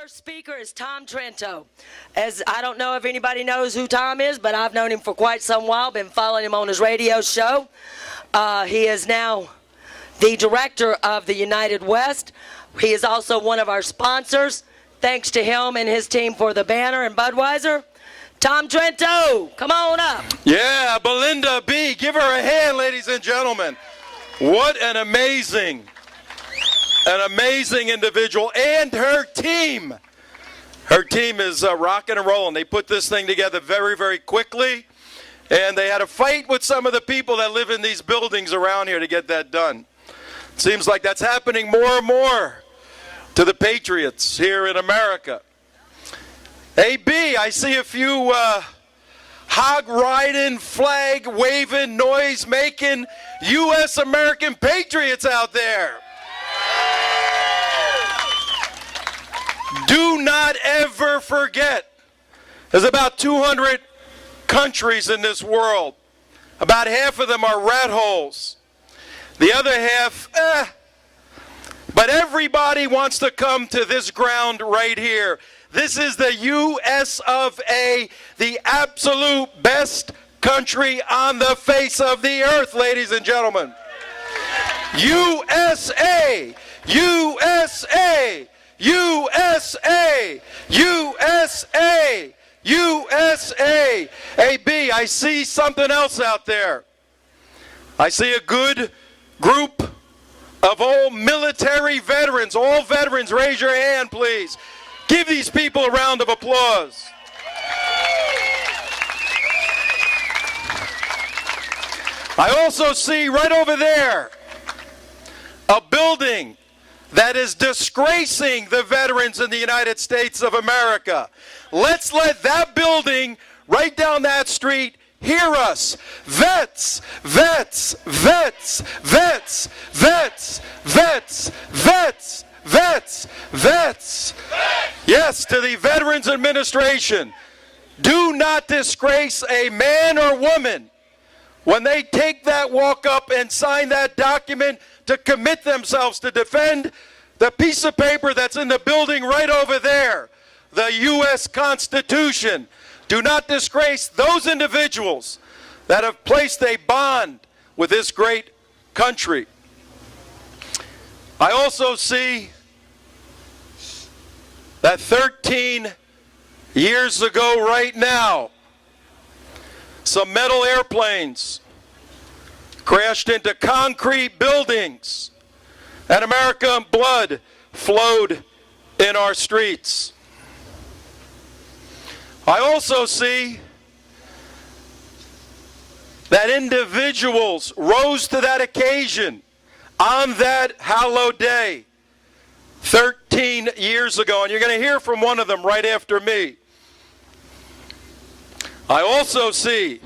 first speaker is Tom Trento. As I don't know if anybody knows who Tom is, but I've known him for quite some while, been following him on his radio show. He is now the director of the United West. He is also one of our sponsors. Thanks to him and his team for the banner and Budweiser. Tom Trento, come on up. Yeah, Belinda B. Give her a hand, ladies and gentlemen. What an amazing individual, and her team. Her team is rocking and rolling. They put this thing together very, very quickly, and they had a fight with some of the people that live in these buildings around here to get that done. It seems like that's happening more and more to the patriots here in America. Hey, B, I see a few hog-riding, flag-waving, noise-making U.S. American patriots out there. Do not ever forget, there's about 200 countries in this world. About half of them are rat holes. The other half, But everybody wants to come to this ground right here. This is the U.S. of A., the absolute best country on the face of the earth, ladies and gentlemen. USA! USA! USA! USA! USA! Hey, B, I see something else out there. I see a good group of old military veterans. All veterans, raise your hand, please. Give these people a round of applause. I also see right over there a building that is disgracing the veterans in the United States of America. Let's let that building right down that street hear us. Vets, vets, vets, vets, vets, vets, vets, vets, vets. Yes, to the Veterans Administration. Do not disgrace a man or woman when they take that walk up and sign that document to commit themselves to defend the piece of paper that's in the building right over there, the U.S. Constitution. Do not disgrace those individuals that have placed a bond with this great country. I also see that 13 years ago right now, some metal airplanes crashed into concrete buildings, and American blood flowed in our streets. I also see that individuals rose to that occasion on that hallowed day 13 years ago, and you're going to hear from one of them right after me. I also see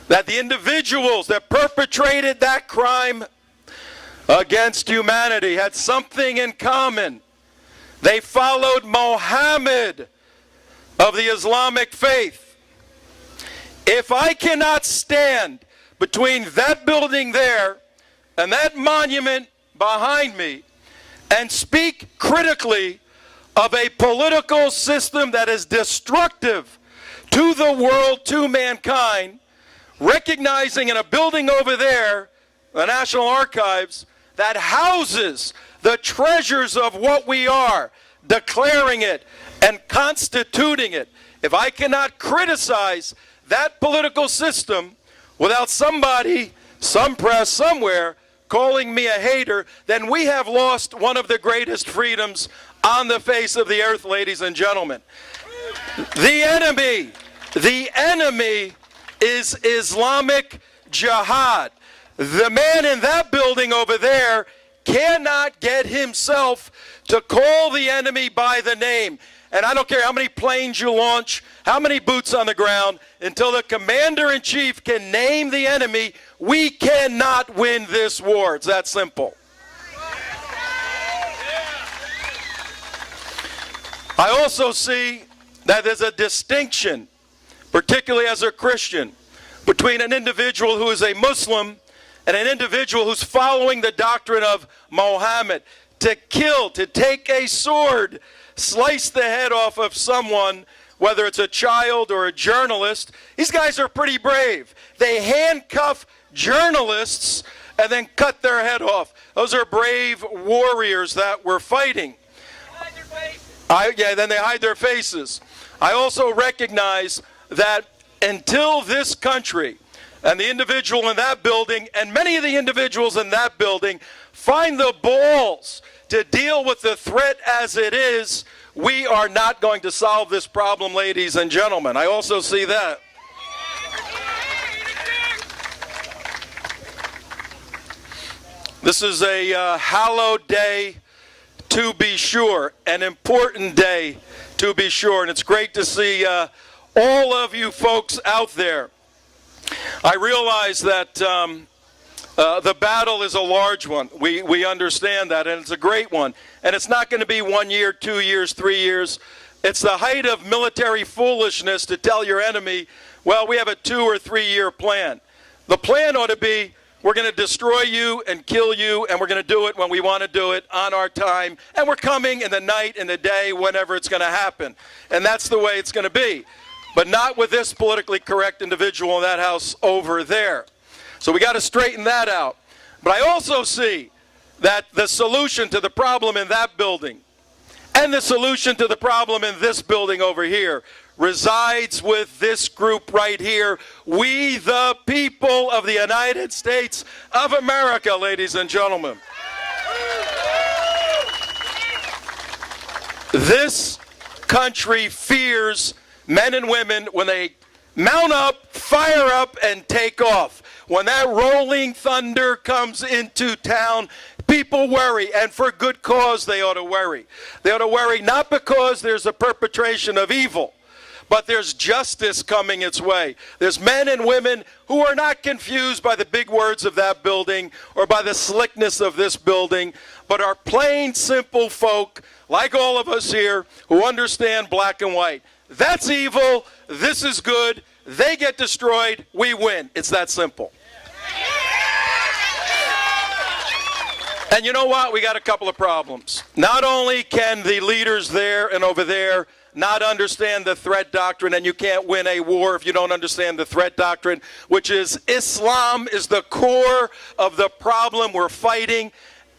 that the individuals that perpetrated that crime against humanity had something in common. They followed Muhammad of the Islamic faith. If I cannot stand between that building there and that monument behind me and speak critically of a political system that is destructive to the world, to mankind, recognizing in a building over there, the National Archives, that houses the treasures of what we are, declaring it and constituting it. If I cannot criticize that political system without somebody, some press, somewhere, calling me a hater, then we have lost one of the greatest freedoms on the face of the earth, ladies and gentlemen. The enemy is Islamic Jihad. The man in that building over there cannot get himself to call the enemy by the name. And I don't care how many planes you launch, how many boots on the ground, until the commander-in-chief can name the enemy, we cannot win this war. It's that simple. I also see that there's a distinction, particularly as a Christian, between an individual who is a Muslim and an individual who's following the doctrine of Muhammad. to kill, to take a sword, slice the head off of someone, whether it's a child or a journalist. These guys are pretty brave. They handcuff journalists and then cut their head off. Those are brave warriors that were fighting. Then they hide their faces. I also recognize that until this country and the individual in that building and many of the individuals in that building find the balls to deal with the threat as it is, we are not going to solve this problem, ladies and gentlemen. I also see that. This is a hallowed day, to be sure, an important day, to be sure, and it's great to see all of you folks out there. I realize that the battle is a large one. We understand that, and it's a great one. And it's not going to be 1 year, 2 years, 3 years. It's the height of military foolishness to tell your enemy, well, we have a 2 or 3 year plan. The plan ought to be, we're going to destroy you and kill you, and we're going to do it when we want to do it, on our time, and we're coming in the night, in the day, whenever it's going to happen. And that's the way it's going to be. But not with this politically correct individual in that house over there. So we got to straighten that out. But I also see that the solution to the problem in that building and the solution to the problem in this building over here resides with this group right here. We, the people of the United States of America, ladies and gentlemen. This country fears men and women when they mount up, fire up, and take off. When that rolling thunder comes into town, people worry, and for good cause they ought to worry. They ought to worry not because there's a perpetration of evil, but there's justice coming its way. There's men and women who are not confused by the big words of that building or by the slickness of this building, but are plain, simple folk, like all of us here, who understand black and white. That's evil, this is good, they get destroyed, we win. It's that simple. And you know what? We got a couple of problems. Not only can the leaders there and over there not understand the threat doctrine, and you can't win a war if you don't understand the threat doctrine, which is Islam is the core of the problem we're fighting.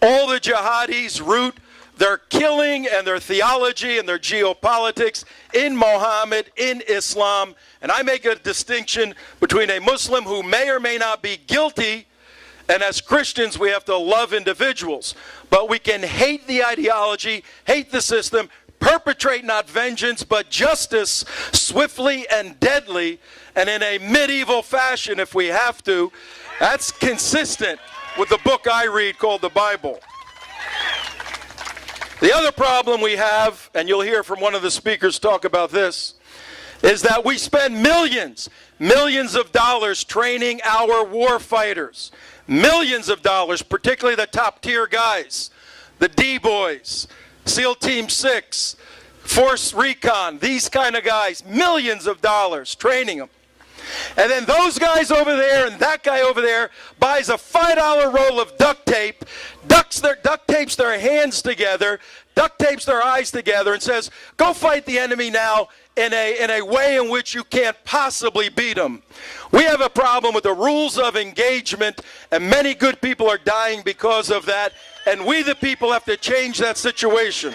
All the jihadis root their killing and their theology and their geopolitics in Mohammed, in Islam. And I make a distinction between a Muslim who may or may not be guilty, and as Christians we have to love individuals. But we can hate the ideology, hate the system, perpetrate not vengeance but justice swiftly and deadly, and in a medieval fashion if we have to. That's consistent with the book I read called the Bible. The other problem we have, and you'll hear from one of the speakers talk about this, is that we spend millions of dollars training our war fighters. Millions of dollars, particularly the top tier guys, the D-boys, SEAL Team 6, Force Recon, these kind of guys, millions of dollars training them. And then those guys over there and that guy over there buys a $5 roll of duct tape, duct tapes their hands together, duct tapes their eyes together, and says, go fight the enemy now in a way in which you can't possibly beat them. We have a problem with the rules of engagement, and many good people are dying because of that, and we the people have to change that situation.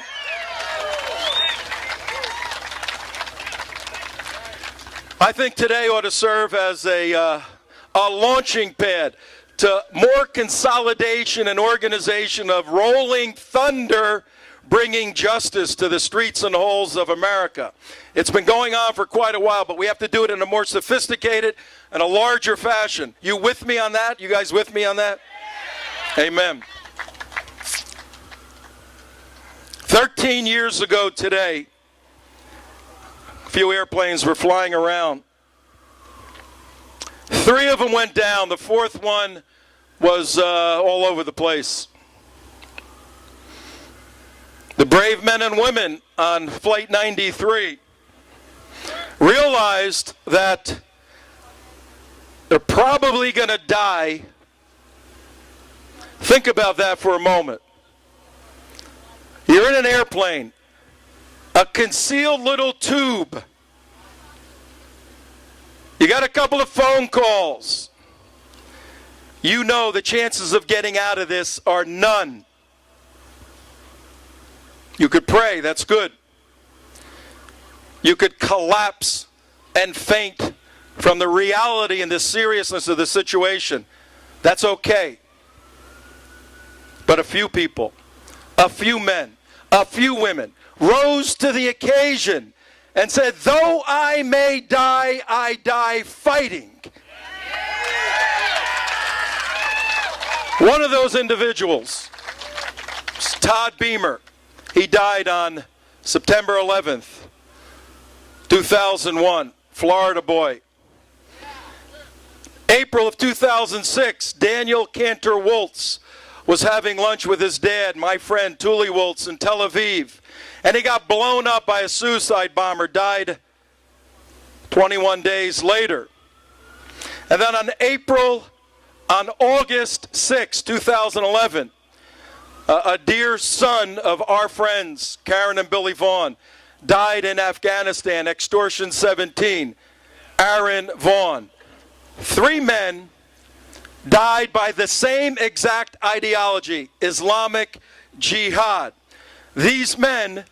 I think today ought to serve as a launching pad to more consolidation and organization of rolling thunder, bringing justice to the streets and halls of America. It's been going on for quite a while, but we have to do it in a more sophisticated and a larger fashion. You with me on that? You guys with me on that? Amen. 13 years ago today, a few airplanes were flying around. 3 of them went down. The 4th one was all over the place. The brave men and women on Flight 93 realized that they're probably going to die. Think about that for a moment. You're in an airplane, a concealed little tube. You got a couple of phone calls. You know the chances of getting out of this are none. You could pray, that's good. You could collapse and faint from the reality and the seriousness of the situation. That's okay. But a few people, a few men, a few women rose to the occasion and said, though I may die, I die fighting. One of those individuals is Todd Beamer. He died on September 11th, 2001, Florida boy. April of 2006, Daniel Cantor Woltz was having lunch with his dad, my friend Tuli Woltz, in Tel Aviv. And he got blown up by a suicide bomber, died 21 days later. And then on August 6, 2011, a dear son of our friends, Karen and Billy Vaughn, died in Afghanistan, extortion 17, Aaron Vaughn. 3 men died by the same exact ideology, Islamic Jihad. These men,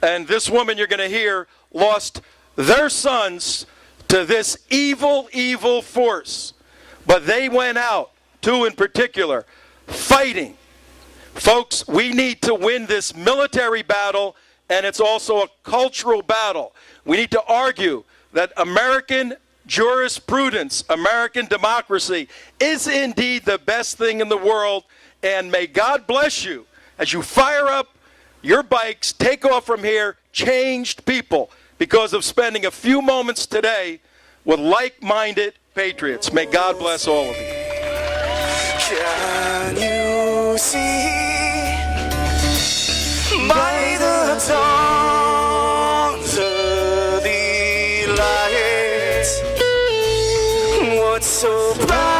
and this woman you're going to hear, lost their sons to this evil, evil force. But they went out, 2 in particular, fighting. Folks, we need to win this military battle, and it's also a cultural battle. We need to argue that American jurisprudence, American democracy, is indeed the best thing in the world, and may God bless you as you fire up your bikes, take off from here, changed people because of spending a few moments today with like-minded patriots. May God bless all of you. Can you see by the dawn's early light what's so bright?